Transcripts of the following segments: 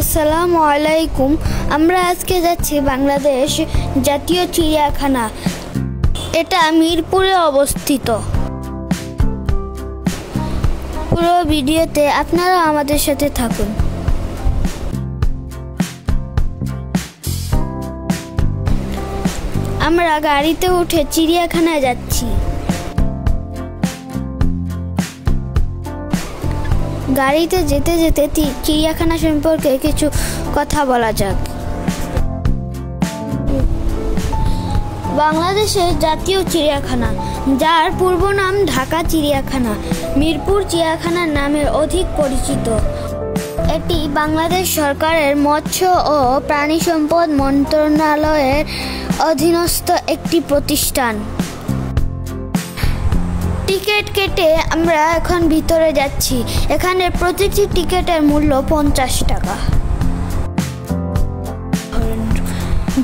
আসসালামু আলাইকুম। আমরা আজকে যাচ্ছি বাংলাদেশ জাতীয় চিড়িয়াখানা। এটা মিরপুরে অবস্থিত। পুরো ভিডিওতে আপনারা আমাদের সাথে থাকুন। আমরা গাড়িতে উঠে চিড়িয়াখানায় যাচ্ছি। গাড়িতে যেতে যেতে চিড়িয়াখানা সম্পর্কে কিছু কথা বলা যাক। বাংলাদেশের জাতীয় চিড়িয়াখানা, যার পূর্ব নাম ঢাকা চিড়িয়াখানা, মিরপুর চিড়িয়াখানার নামে অধিক পরিচিত। এটি বাংলাদেশ সরকারের মৎস্য ও প্রাণী সম্পদ মন্ত্রণালয়ের অধীনস্থ একটি প্রতিষ্ঠান। টিকিট কেটে আমরা এখন ভিতরে যাচ্ছি। এখানে প্রতিটি টিকিটের মূল্য 50 টাকা।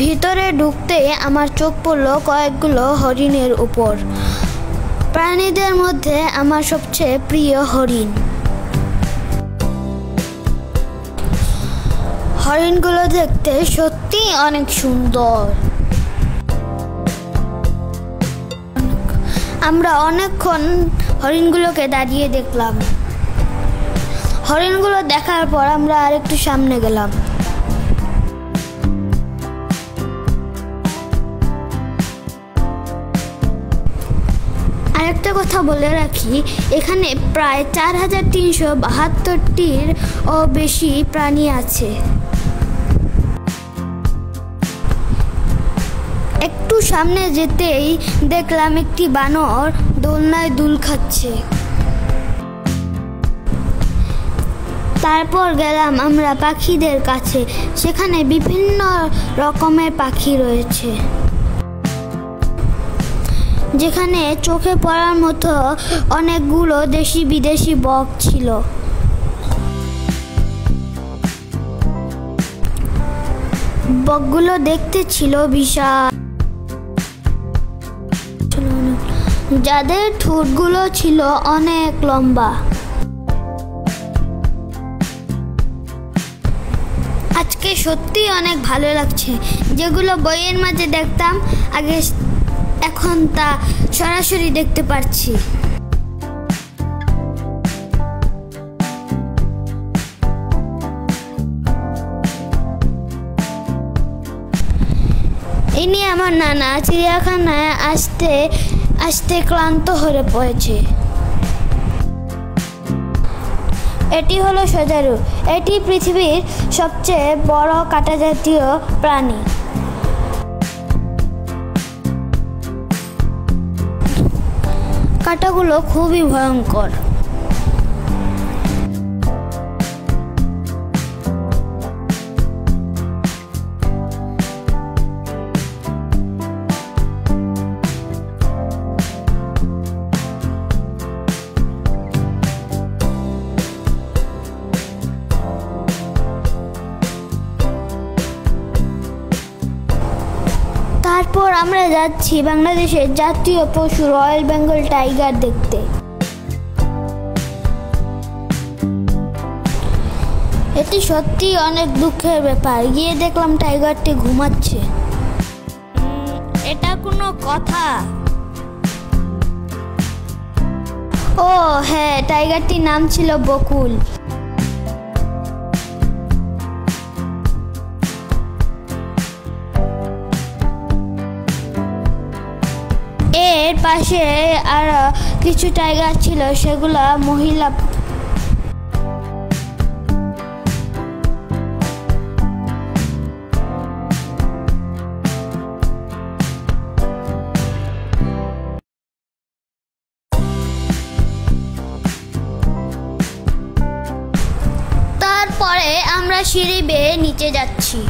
ভিতরে ঢুকতে আমার চোখ পড়ল কয়েকগুলো হরিণের উপর। প্রাণীদের মধ্যে আমার সবচেয়ে প্রিয় হরিণ। হরিণগুলো দেখতে সত্যি অনেক সুন্দর। আমরা অনেকক্ষণ হরিণগুলোকে দাঁড়িয়ে দেখলাম। হরিণগুলো দেখার পর আমরা আরেকটু সামনে গেলাম। আরেকটা কথা বলে রাখি, এখানে প্রায় 4372টির ও বেশি প্রাণী আছে। একটু সামনে যেতেই দেখলাম একটি বানর দোলনায় দুল খাচ্ছে। তারপর গেলাম আমরা পাখিদের কাছে। সেখানে বিভিন্ন রকমের পাখি রয়েছে, যেখানে চোখে পড়ার মতো অনেকগুলো দেশি বিদেশি বক ছিল। বকগুলো দেখতে ছিল বিশাল, যাদের ঠোঁটগুলো ছিল অনেক লম্বা। আজকে সত্যি অনেক ভালো লাগছে। যেগুলো বইয়ের মাঝে দেখতাম আগে, এখন তা সরাসরি দেখতে পাচ্ছি। ইনি আমার নানা চিড়িয়াখানায় আসতে আসতে ক্লান্ত হয়ে পড়েছে। এটি হলো সজারু। এটি পৃথিবীর সবচেয়ে বড় কাঁটা জাতীয় প্রাণী। কাঁটাগুলো খুবই ভয়ঙ্কর। তারপর আমরা যাচ্ছি বাংলাদেশের জাতীয় পশু রয়্যাল বেঙ্গল টাইগার দেখতে। এটি সত্যি অনেক দুঃখের ব্যাপার। গিয়ে দেখলাম টাইগারটি ঘুমাচ্ছে। এটা কোনো কথা? ও হ্যাঁ, টাইগারটির নাম ছিল বকুল। এর পাশে আর কিছু টাইগার ছিল, সেগুলা মহিলা। তারপরে আমরা সিঁড়ি বেয়ে নিচে যাচ্ছি।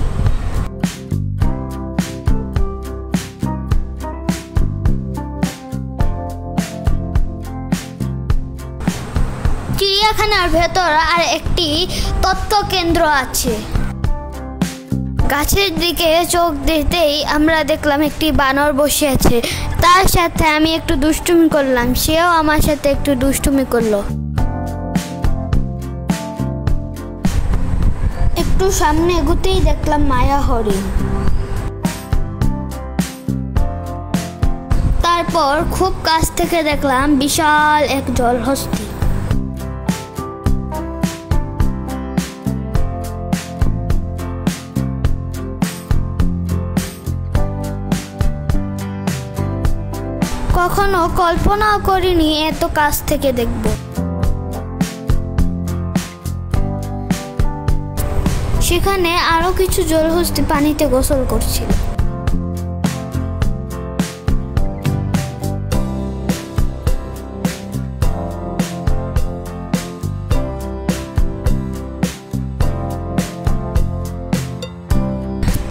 চিড়িয়াখানার ভেতর আর একটি তথ্য কেন্দ্র আছে। গাছের দিকে চোখ দিতেই আমরা দেখলাম একটি বানর বসে আছে। তার সাথে আমি একটু দুষ্টুমি করলাম, সেও আমার সাথে একটু দুষ্টুমি করলো। একটু সামনে এগুতেই দেখলাম মায়া হরিণ। তারপর খুব কাছ থেকে দেখলাম বিশাল এক জলহস্তী। কখনো কল্পনাও করিনি এত কাছ থেকে দেখব। সেখানে আরো কিছু জলহস্তী পানিতে গোসল করছিল।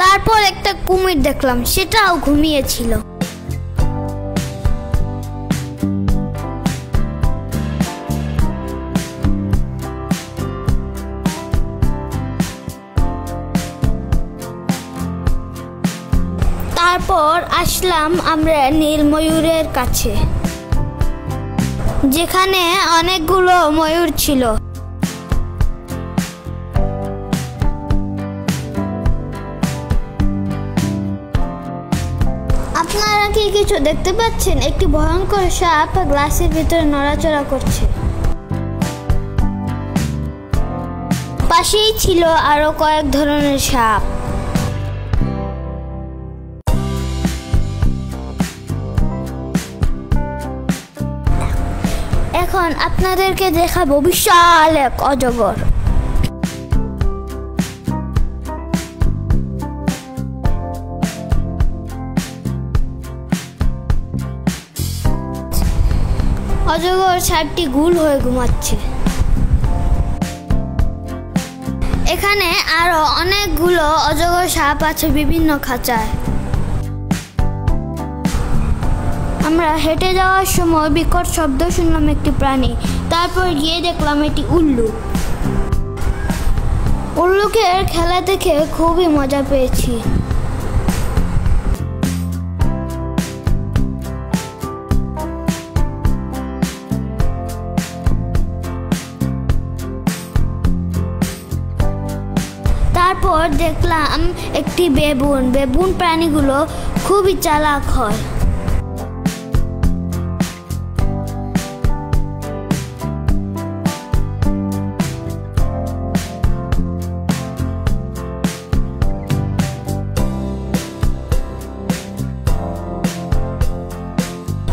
তারপর একটা কুমির দেখলাম, সেটাও ঘুমিয়েছিল। তারপর আসলাম আমরা নীল ময়ূরের কাছে, যেখানে অনেকগুলো ময়ূর ছিল। আপনারা কি কিছু দেখতে পাচ্ছেন? একটি ভয়ঙ্কর সাপ গ্লাসের ভিতরে নড়াচড়া করছে। পাশেই ছিল আরো কয়েক ধরনের সাপ। এখন আপনাদেরকে দেখাবো বিশাল এক অজগর। অজগর সাপটি গোল হয়ে ঘুমাচ্ছে। এখানে আরো অনেকগুলো অজগর সাপ আছে বিভিন্ন খাঁচায়। আমরা হেঁটে যাওয়ার সময় বিকট শব্দ শুনলাম একটি প্রাণী। তারপর গিয়ে দেখলাম এটি উল্লু। উল্লুকের খেলা দেখে খুবই মজা পেয়েছি। তারপর দেখলাম একটি বেবুন। বেবুন প্রাণীগুলো খুবই চালাক হয়।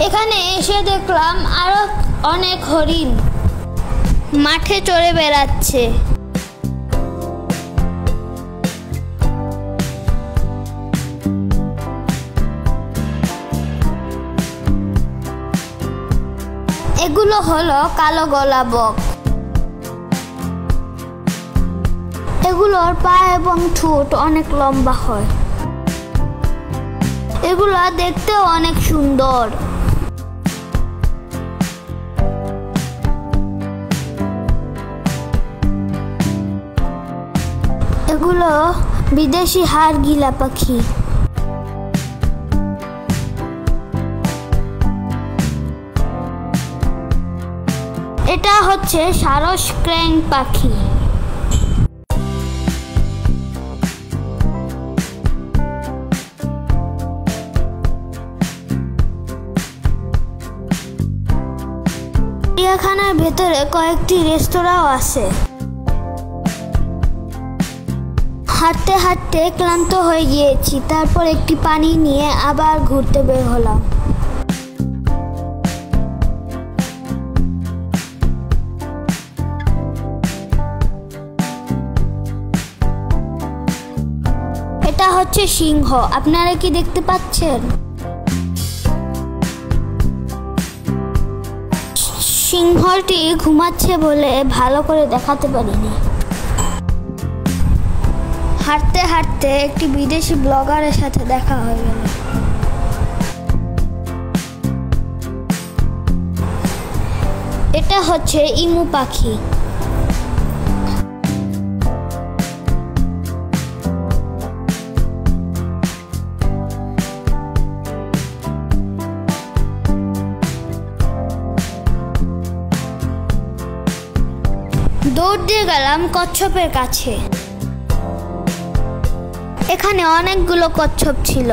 এখানে এসে দেখলাম আরো অনেক হরিণ মাঠে চড়ে বেড়াচ্ছে। এগুলো হলো কালো গলা বক। এগুলোর পা এবং ঠোঁট অনেক লম্বা হয়। এগুলো দেখতেও অনেক সুন্দর। এগুলো বিদেশি হাড়গিলা পাখি। এটা হচ্ছে সারস ক্র্যাং পাখি। চিড়িয়াখানার ভেতরে কয়েকটি রেস্তোরাঁও আছে। হাঁটতে হাঁটতে ক্লান্ত হয়ে গিয়েছি। তারপর একটি পানি নিয়ে আবার ঘুরতে বের হলাম। এটা হচ্ছে সিংহ। আপনারা কি দেখতে পাচ্ছেন? সিংহটি ঘুমাচ্ছে বলে ভালো করে দেখাতে পারিনি। হাঁটতে হাঁটতে একটি বিদেশি ব্লগারের সাথে দেখা হয়ে গেল। এটা হচ্ছে ইমু পাখি। দৌড় দিয়ে গেলাম কচ্ছপের কাছে। এখানে অনেকগুলো কচ্ছপ ছিল।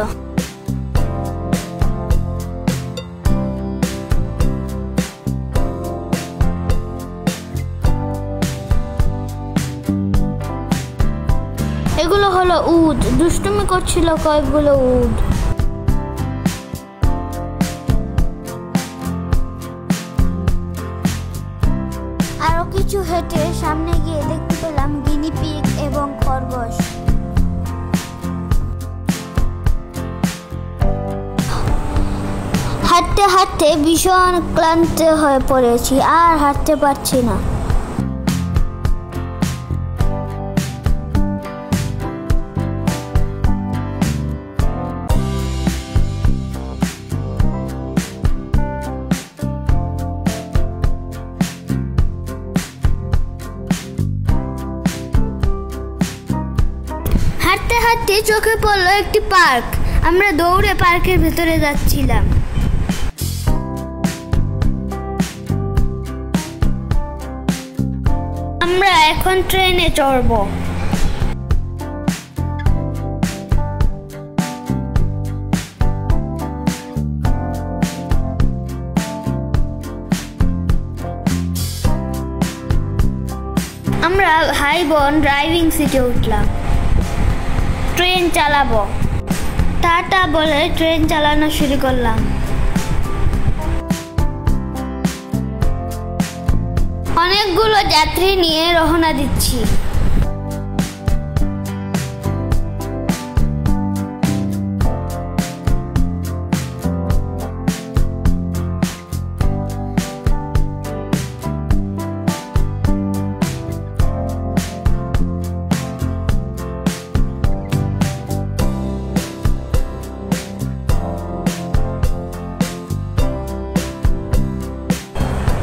এগুলো হলো উট, দুষ্টুমি করছিল কয়েকগুলো উট। আরো কিছু হেঁটে সামনে গিয়ে দেখতে পেলাম গিনিপিগ এবং খরগোশ। হাঁটতে হাঁটতে ভীষণ ক্লান্ত হয়ে পড়েছি, আর হাঁটতে পারছি না। হাঁটতে হাঁটতে চোখে পড়লো একটি পার্ক। আমরা দৌড়ে পার্কের ভেতরে যাচ্ছিলাম। আমরা এখন ট্রেনে চড়ব। আমরা ভাই বোন ড্রাইভিং সিটে উঠলাম। ট্রেন চালাবো। টাটা বলে ট্রেন চালানো শুরু করলাম। অনেকগুলো যাত্রী নিয়ে রওনা দিচ্ছি।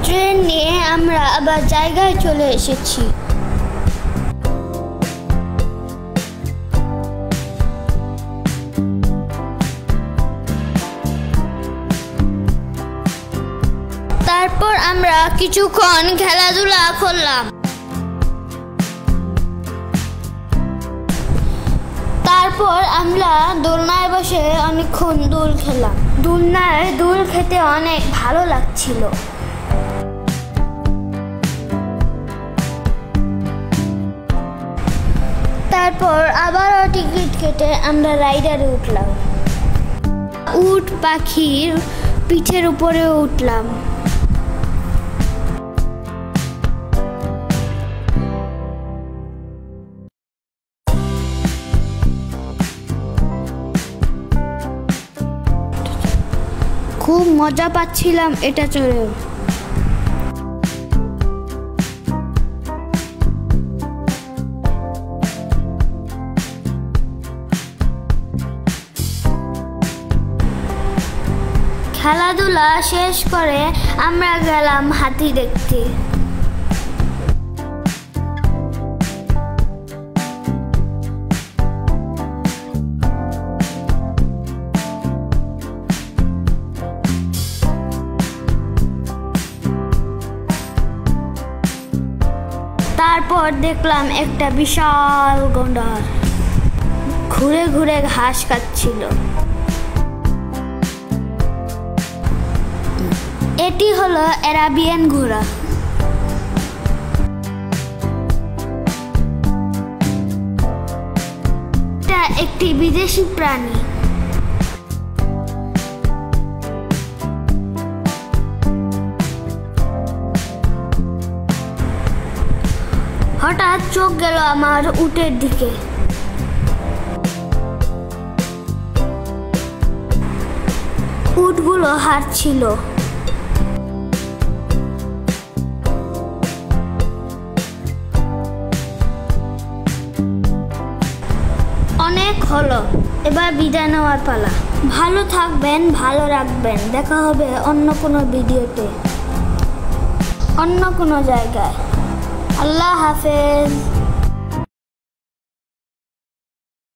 ট্রেন নিয়ে আমরা আবার জায়গায় চলে এসেছি। তারপর আমরা কিছুক্ষণ খেলাধুলা করলাম। তারপর আমরা দোলনায় বসে অনেকক্ষণ দোল খেলাম। দোলনায় দোল খেতে অনেক ভালো লাগছিল। তারপর আবারও টিকিট কেটে আমরা রাইডারে উঠলাম। উট পাখির পিঠের উপরে উঠলাম। খুব মজা পাচ্ছিলাম এটা চড়ে। খেলাধুলা শেষ করে আমরা গেলাম হাতি দেখতে। তারপর দেখলাম একটা বিশাল গন্ডার ঘুরে ঘুরে ঘাস খাচ্ছিল। এটি হলো আরাবিয়ান ঘোড়া। এটা একটি বিদেশি প্রাণী। হঠাৎ চোখ গেল আমার উটের দিকে। উটগুলো হাঁটছিল। অনেক হলো, এবার বিদায় নেওয়ার পালা। ভালো থাকবেন, ভালো রাখবেন। দেখা হবে অন্য কোনো ভিডিওতে, অন্য কোনো জায়গায়। আল্লাহ হাফেজ।